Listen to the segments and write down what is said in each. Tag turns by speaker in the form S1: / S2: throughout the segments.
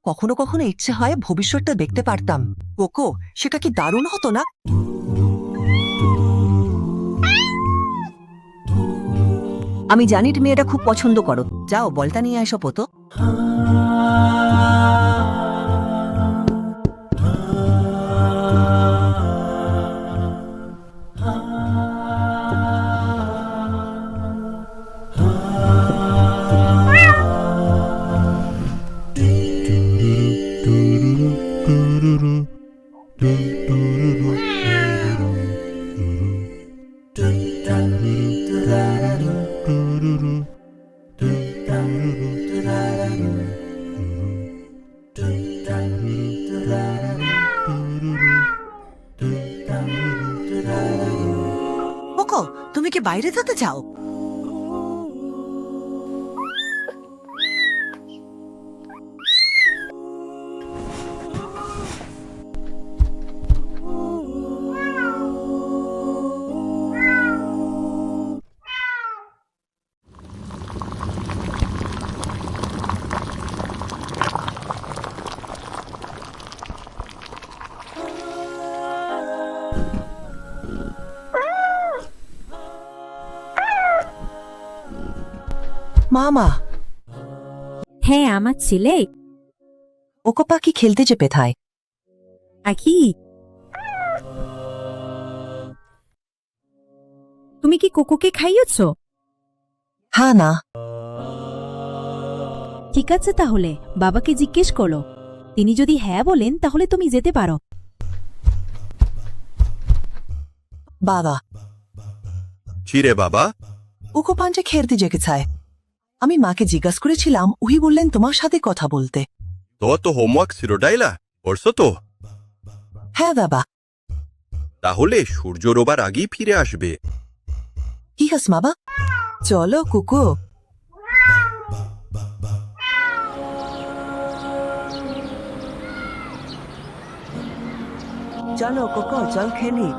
S1: কখনো কখনো ইচ্ছে হয় ভবিষ্যৎটা দেখতে পারতাম। কোকো, সেটা কি দারুণ হতো না? আমি জানি তুমি এটা খুব পছন্দ করো। যাও, বলটা নিয়ে এসো পোতো। কোকো, তুমি কি বাইরে যেতে চাও? মামা,
S2: হ্যাঁ, আমার ছেলে।
S1: কোকো পাখি খেলতে যে পেথায়।
S2: আকি, তুমি কি কোকোকে খাইয়েছ?
S1: হ্যাঁ না।
S2: ঠিক আছে, তাহলে বাবাকে জিজ্ঞেস করো। তিনি যদি হ্যাঁ বলেন তাহলে তুমি যেতে পারো।
S1: বাবা,
S3: চিরে বাবা,
S1: কোকো পাঞ্চে খেলতে জেগেছায়। আমি মাকে জিজ্ঞাসা করেছিলাম, উহি বললেন তোমার সাথে কথা বলতে।
S3: তো তো হোমওয়ার্ক সিরোডাইলা পড়ছো তো?
S1: হ্যাঁ বাবা।
S3: তাহলে সূর্য ডোবার আগেই ফিরে আসবে।
S1: ঠিক আছে বাবা, চলো কুকু। চলো কোকো, চল খেলি।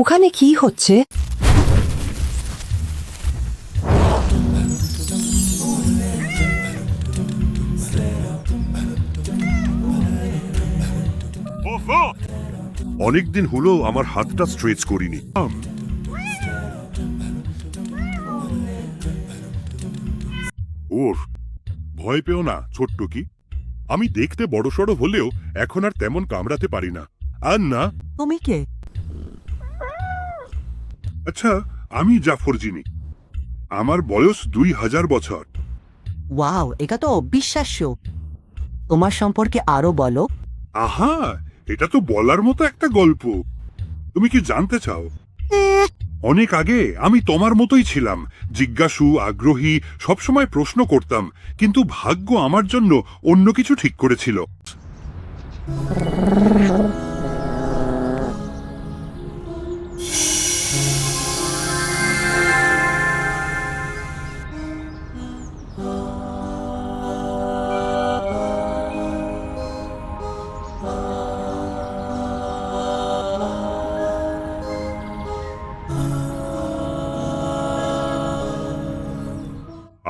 S1: ওখানে কি হচ্ছে?
S4: অনেকদিন হলো আমার হাতটা স্ট্রেচ করিনি। ওর ভয় পেও না ছোট্ট কি, আমি দেখতে বড়সড় হলেও এখন আর তেমন কামড়াতে পারি না। আর না।
S1: তুমি কে?
S4: আচ্ছা, আমি জাফর জিনি। আমার বয়স 2000 বছর।
S1: ওয়াও, এটা তো অবিশ্বাস্য। তোমার সম্পর্কে আরো বলো।
S4: আহা, এটা তো বলার মতো একটা গল্প। তুমি কি জানতে চাও? অনেক আগে আমি তোমার মতোই ছিলাম, জিজ্ঞাসু, আগ্রহী, সবসময় প্রশ্ন করতাম, কিন্তু ভাগ্য আমার জন্য অন্য কিছু ঠিক করেছিল।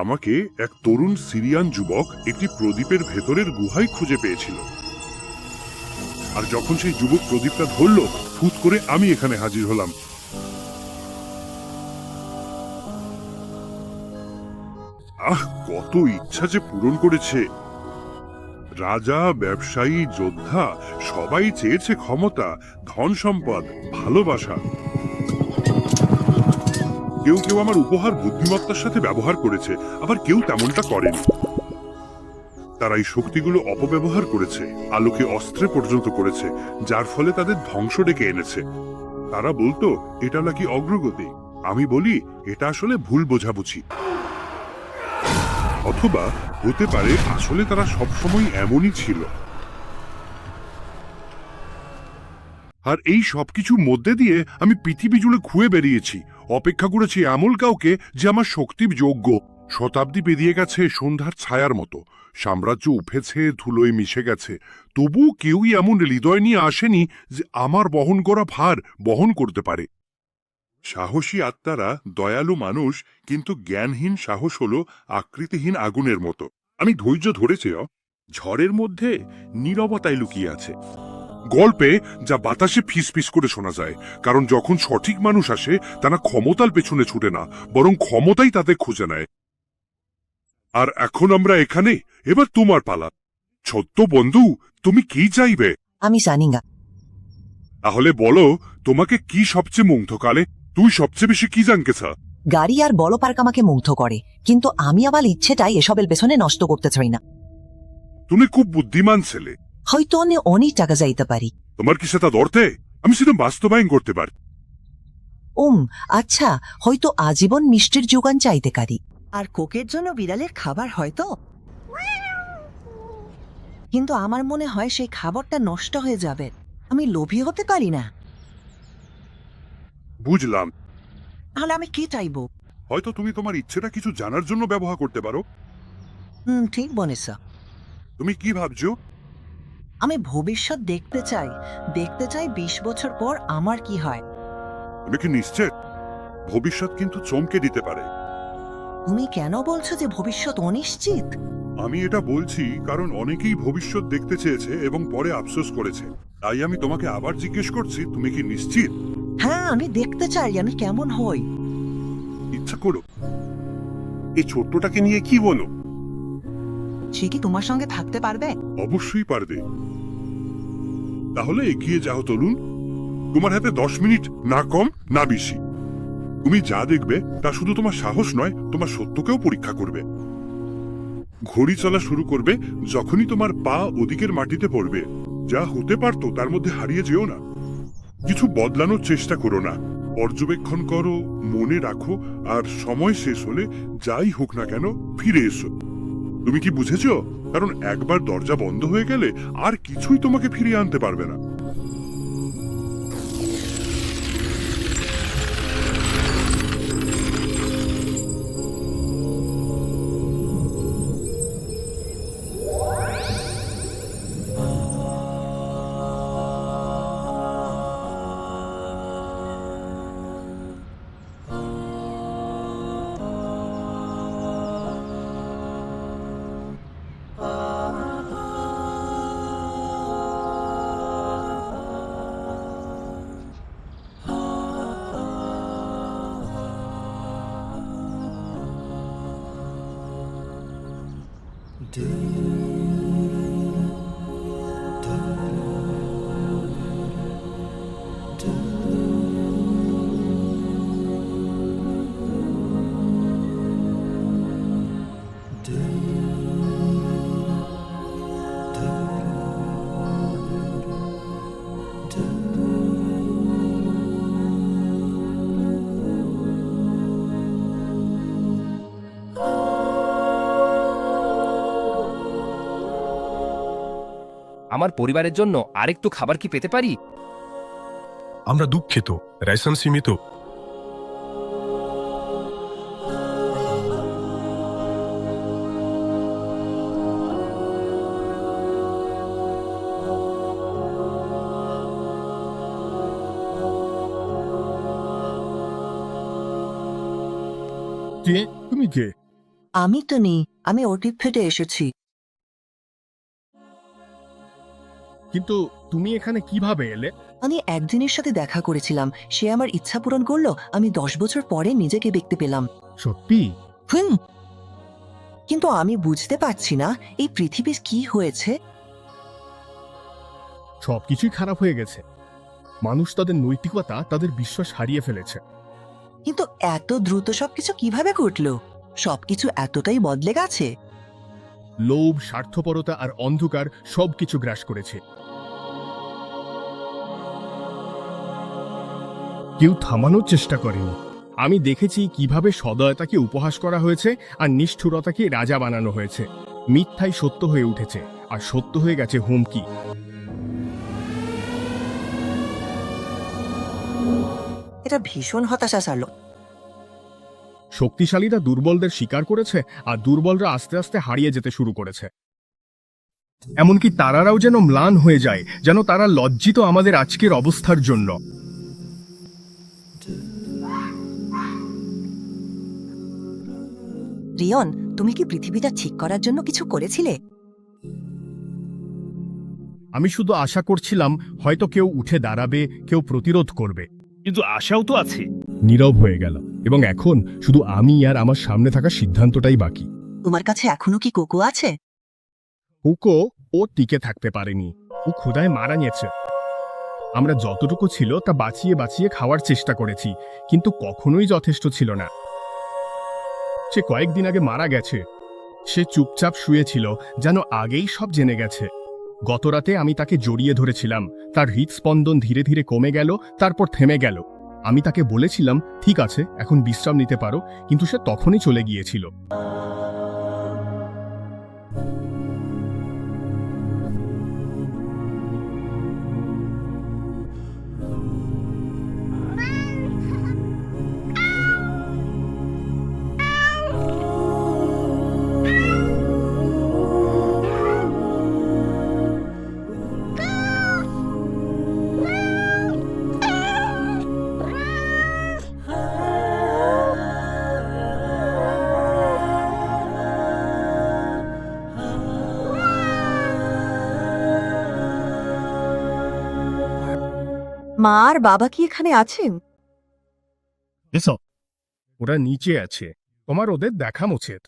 S4: আমাকে এক তরুণ সিরিয়ান যুবক একটি প্রদীপের ভেতরের গুহায় খুঁজে পেয়েছিল, আর যখন সেই যুবক প্রদীপটা ধরল, ফুট করে আমি এখানে হাজির হলাম। আহ, কত ইচ্ছা যে পূরণ করেছে। রাজা, ব্যবসায়ী, যোদ্ধা সবাই চেয়েছে ক্ষমতা, ধন সম্পদ, ভালোবাসা। কেউ কেউ আমার উপহার বুদ্ধিমত্তার সাথে ব্যবহার করেছে, আবার কেউ তেমনটা করেনি। তারা এই শক্তিগুলো অপব্যবহার করেছে, আলোকে অস্ত্রে পর্যন্ত করেছে, যার ফলে তাদের ধ্বংস ডেকে এনেছে। তারা বলতো এটা নাকি অগ্রগতি, আমি বলি এটা আসলে ভুল বোঝাবুঝি। অথবা হতে পারে আসলে তারা সবসময় এমনই ছিল। আর এই সবকিছুর মধ্যে দিয়ে আমি পৃথিবী জুড়ে ঘুরে বেরিয়েছি, অপেক্ষা করেছি এমন কাউকে যে আমার শক্তির যোগ্য। শতাব্দী পেরিয়ে গেছে সন্ধ্যার ছায়ার মতো, সাম্রাজ্য উঠেছে, ধুলোয় মিশে গেছে, তবু কেউই এমন হৃদয় নিয়ে আসেনি যে আমার বহন করা ভার বহন করতে পারে। সাহসী আত্মারা দয়ালু মানুষ, কিন্তু জ্ঞানহীন সাহস হলো আকৃতিহীন আগুনের মতো। আমি ধৈর্য ধরেছি, ঝড়ের মধ্যে নীরবতায় লুকিয়ে আছে। গল্পে যা বাতাসে ফিসফিস করে শোনা যায়, কারণ যখন সঠিক মানুষ আসে তারা ক্ষমতার পেছনে ছুটে না, বরং ক্ষমতাই তাদের খুঁজে নেয়। আর এখন আমরা এখানে, এবার তোমার পালা। ছোট্ট বন্ধু, তুমি কি চাইবে?
S1: আমি জানি না।
S4: তাহলে বলো, তোমাকে কি সবচেয়ে মুগ্ধ কালে? তুই সবচেয়ে বেশি কি জানতে চা?
S1: গাড়ি আর বড় পার্ক আমাকে মুগ্ধ করে, কিন্তু আমি আবার ইচ্ছেটাই এসবের পেছনে নষ্ট করতে চাই না।
S4: তুমি খুব বুদ্ধিমান ছেলে।
S1: হয়তো আমি অনেক টাকা যাইতে পারি।
S4: তোমার কি সেটা ধরতে? আমি সেটা বাস্তবায়ন করতে পারি।
S1: আচ্ছা, হয়তো আজীবন মিষ্টির যোগান চাইতে পারি। আর কোকের জন্য বিড়ালের খাবার হয়তো, কিন্তু আমার মনে হয় সেই খাবারটা নষ্ট হয়ে যাবে। আমি লোভী হতে পারি না।
S4: বুঝলাম।
S1: তাহলে আমি কি চাইবো?
S4: হয়তো তুমি তোমার ইচ্ছেটা কিছু জানার জন্য ব্যবহার করতে পারো।
S1: ঠিক বলেছ।
S4: তুমি কি ভাবছো?
S1: আমি ভবিষ্যৎ দেখতে চাই। 20 বছর পর আমার কি হয়।
S4: তুমি কি নিশ্চিত? ভবিষ্যৎ কিন্তু চমকে দিতে পারে।
S1: তুমি কেন বলছো যে ভবিষ্যৎ অনিশ্চিত?
S4: আমি এটা বলছি কারণ অনেকেই ভবিষ্যৎ দেখতে চেয়েছে এবং পরে আফসোস করেছে। তাই আমি তোমাকে আবার জিজ্ঞেস করছি, তুমি কি নিশ্চিত?
S1: হ্যাঁ, আমি দেখতে চাই আমি কেমন হই।
S4: ইচ্ছা করো। এই ছোট্টটাকে নিয়ে কি বলো?
S1: সে কি তোমার সঙ্গে থাকতে পারবে?
S4: অবশ্যই পারবে। তাহলে এগিয়ে যাও তরুণ। তোমার হাতে 10 মিনিট, না কম না বেশি। তুমি যা দেখবে তা শুধু তোমার সাহস নয়, তোমার সত্যকেও পরীক্ষা করবে। ঘড়ি চলা শুরু করবে যখনই তোমার পা ওদিকের মাটিতে পড়বে। যা হতে পারতো তার মধ্যে হারিয়ে যেও না। কিছু বদলানোর চেষ্টা করো না, পর্যবেক্ষণ করো, মনে রাখো, আর সময় শেষ হলে যাই হোক না কেন ফিরে এসো। তুমি কি বুঝেছো? কারণ একবার দরজা বন্ধ হয়ে গেলে আর কিছুই তোমাকে ফিরিয়ে আনতে পারবে না।
S5: আমার পরিবারের জন্য আরেকটু খাবার কি পেতে পারি?
S6: আমরা দুঃখিত, রেশন সীমিত।
S7: কে? তুমি কে?
S1: আমি তো নেই, আমি ওটিপ ফেটে এসেছি।
S7: কিন্তু তুমি এখানে কিভাবে এলে?
S1: আমি একদিনের সাথে দেখা করেছিলাম, সে আমার ইচ্ছা পূরণ করলো। আমি 10 বছর পরে নিজেকে দেখতে পেলাম।
S7: সত্যি?
S1: হুম। কিন্তু আমি বুঝতে পারছি না এই পৃথিবীর কি হয়েছে।
S7: সবকিছুই খারাপ হয়ে গেছে। মানুষ তাদের নৈতিকতা, তাদের বিশ্বাস হারিয়ে ফেলেছে।
S1: কিন্তু এত দ্রুত সবকিছু কিভাবে ঘটলো? সবকিছু এতটাই বদলে গেছে।
S7: লোভ, স্বার্থপরতা আর অন্ধকার সবকিছু গ্রাস করেছে। কেউ থামানোর চেষ্টা করেনি। আমি দেখেছি কিভাবে সদয়তাকে উপহাস করা হয়েছে আর নিষ্ঠুরতাকে রাজা বানানো হয়েছে। মিথ্যাই সত্য হয়ে উঠেছে আর সত্য হয়ে গেছে হুমকি।
S1: এটা ভীষণ হতাশাজনক।
S7: শক্তিশালীরা দুর্বলদের শিকার করেছে আর দুর্বলরা আস্তে আস্তে হারিয়ে যেতে শুরু করেছে। এমনকি তারারাও যেন ম্লান হয়ে যায়, যেন তারা লজ্জিত আমাদের আজকের অবস্থার জন্য।
S1: রিয়ন, তুমি কি পৃথিবীটা ঠিক করার জন্য কিছু করেছিলে?
S7: আমি শুধু আশা করছিলাম হয়তো কেউ উঠে দাঁড়াবে, কেউ প্রতিরোধ করবে।
S8: কিন্তু আশাও তো আছে।
S7: নীরব হয়ে গেল এবং এখন শুধু আমি আর আমার সামনে থাকা সিদ্ধান্তটাই বাকি।
S1: তোমার কাছে এখনো কি কোকো আছে?
S7: কোকো ও টিকে থাকতে পারেনি, ও ক্ষুধায় মারা গেছে। আমরা যতটুকু ছিল তা বাঁচিয়ে বাঁচিয়ে খাওয়ার চেষ্টা করেছি, কিন্তু কখনোই যথেষ্ট ছিল না। সে কয়েকদিন আগে মারা গেছে। সে চুপচাপ শুয়েছিল, যেন আগেই সব জেনে গেছে। গতরাতে আমি তাকে জড়িয়ে ধরেছিলাম। তার হৃদস্পন্দন ধীরে ধীরে কমে গেল, তারপর থেমে গেল। আমি তাকে বলেছিলাম, ঠিক আছে, এখন বিশ্রাম নিতে পারো, কিন্তু সে তখনই চলে গিয়েছিল।
S1: মা আর বাবা কি এখানে আছেন?
S7: এসো, ওরা নিচে আছে। তোমার ওদের দেখা উচিত।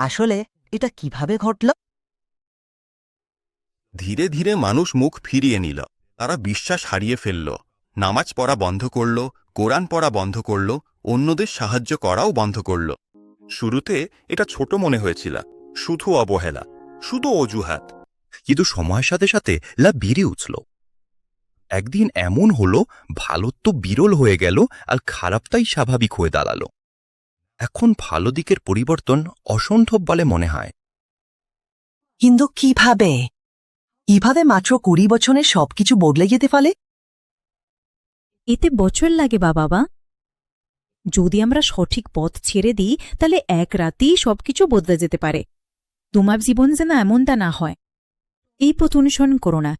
S1: আসলে এটা কিভাবে ঘটলো?
S3: ধীরে ধীরে মানুষ মুখ ফিরিয়ে নিল। তারা বিশ্বাস হারিয়ে ফেলল, নামাজ পড়া বন্ধ করল, কোরআন পড়া বন্ধ করল, অন্যদের সাহায্য করাও বন্ধ করল। শুরুতে এটা ছোট মনে হয়েছিল, শুধু অবহেলা, শুধু অজুহাত। কিন্তু সময়ের সাথে সাথে লাভ বেড়ে উঠল। একদিন এমন হলো, ভালো তো বিরল হয়ে গেল আর খারাপটাই স্বাভাবিক হয়ে দাঁড়ালো। এখন ভালো দিকের পরিবর্তন অসম্ভব বলে মনে হয়।
S1: কিন্তু কিভাবে মাত্র 20 বছরে সবকিছু বদলে যেতে পারে?
S2: এতে বছর লাগে বাবা। যদি আমরা সঠিক পথ ছেড়ে দিই তাহলে এক রাতেই সবকিছু বদলে যেতে পারে। তোমার জীবন যেন এমনটা না হয়, এই পথ অনুসরণ করো না।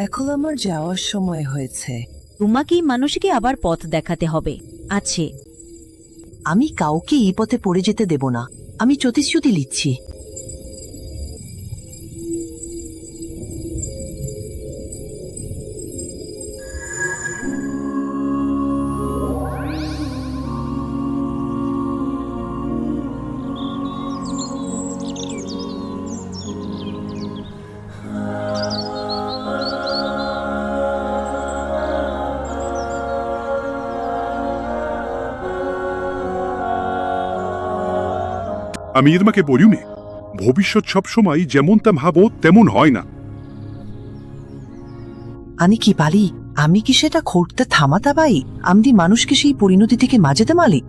S1: এখন আমার যাওয়ার সময় হয়েছে।
S2: তোমাকেই মানুষকে আবার পথ দেখাতে হবে। আছে,
S1: আমি কাউকে এই পথে পড়ে যেতে দেব না। আমি প্রতিশ্রুতি নিচ্ছি।
S4: আমি তোমাকে বলিনি, ভবিষ্যৎ সবসময় যেমনটা ভাবো তেমন হয় না।
S1: আমি কি পারি? আমি কি সেটা ঘটতে থামাতে পারি? আমি মানুষকে সেই পরিণতি থেকে মাজেতে মালি।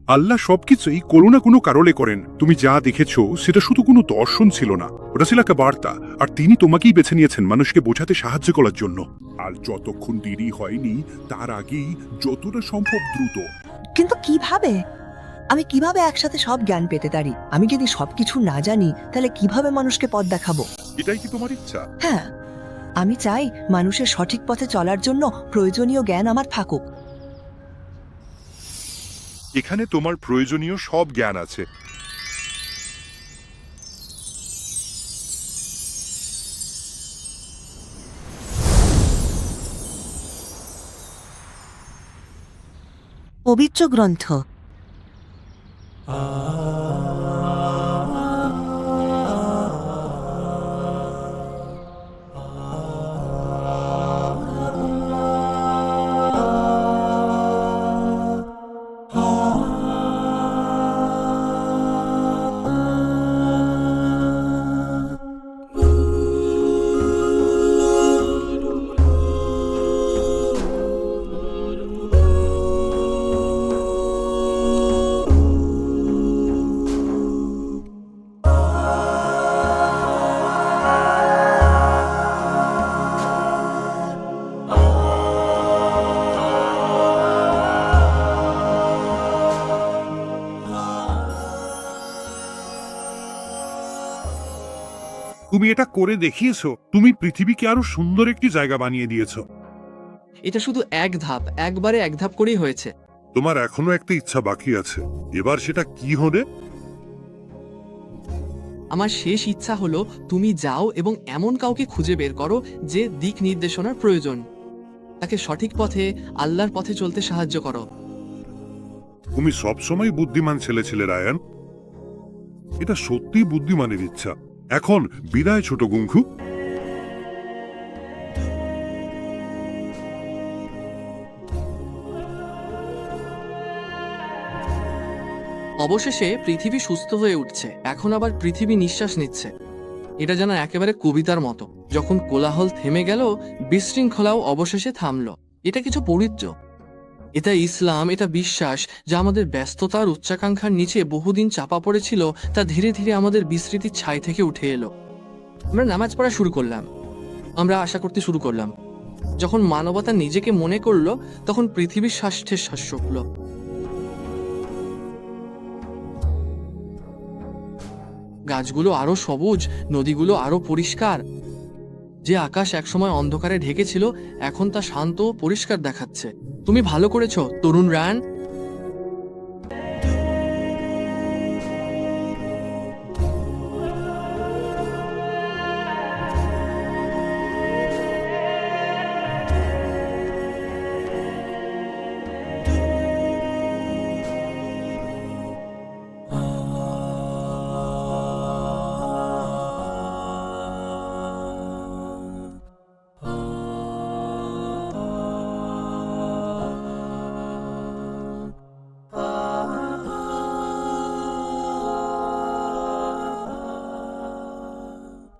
S4: আল্লাহ সবকিছুই কোনো না কোনো কারণে করেন। তুমি যা দেখেছো সেটা শুধু কোনো দর্শন ছিল না, ওটা ছিল একটা বার্তা। আর তিনি তোমাকেই বেছে নিয়েছেন মানুষকে বোঝাতে সাহায্য করার জন্য। আর যতক্ষণ দেরি হয়নি তার আগেই যতটা সম্ভব দ্রুত।
S1: কিন্তু কিভাবে? আমি কিভাবে একসাথে সব জ্ঞান পেতে পারি? আমি যদি সবকিছু না জানি তাহলে কিভাবে মানুষকে পথ দেখাবো?
S4: এটাই কি তোমার ইচ্ছা?
S1: হ্যাঁ, আমি চাই মানুষের সঠিক পথে চলার জন্য প্রয়োজনীয় জ্ঞান আমার থাকুক।
S4: এখানে তোমার প্রয়োজনীয় সব জ্ঞান আছে।
S1: পবিত্র গ্রন্থ।
S4: তুমি এটা করে দেখিয়েছো। তুমি পৃথিবীকে আরো সুন্দর একটি জায়গা বানিয়ে দিয়েছো।
S8: এটা শুধু এক ধাপ, একবারে এক ধাপ করেই হয়েছে।
S4: তোমার এখনো একটা ইচ্ছা বাকি আছে, এবার সেটা কি হবে?
S8: আমার শেষ ইচ্ছা হলো তুমি যাও এবং এমন কাউকে খুঁজে বের করো যে দিক নির্দেশনার প্রয়োজন, তাকে সঠিক পথে আল্লাহর পথে চলতে সাহায্য করো।
S4: তুমি সবসময় বুদ্ধিমান ছেলে ছিলে রায়ান। এটা সত্যি বুদ্ধিমানের ইচ্ছা। এখন বিদায় ছোট গুঙ্খু।
S8: অবশেষে পৃথিবী সুস্থ হয়ে উঠছে, এখন আবার পৃথিবী নিঃশ্বাস নিচ্ছে। এটা যেন একেবারে কবিতার মতো। যখন কোলাহল থেমে গেল, বিশৃঙ্খলাও অবশেষে থামল। এটা কিছু পবিত্র, এটা ইসলাম, এটা বিশ্বাস যা আমাদের ব্যস্ততার উচ্চাকাঙ্ক্ষার নিচে বহুদিন চাপা পড়েছিল, তা ধীরে ধীরে আমাদের বিস্মৃতির ছাই থেকে উঠে এলো। আমরা নামাজ পড়া শুরু করলাম, আমরা আশা করতে শুরু করলাম। যখন মানবতা নিজেকে মনে করলো, তখন পৃথিবীর স্বাস্থ্যের শ্বাস রুখল। গাছগুলো আরো সবুজ, নদীগুলো আরো পরিষ্কার। যে আকাশ একসময় অন্ধকারে ঢেকেছিল, এখন তা শান্ত ও পরিষ্কার দেখাচ্ছে। তুমি ভালো করেছো তরুণ রায়ান।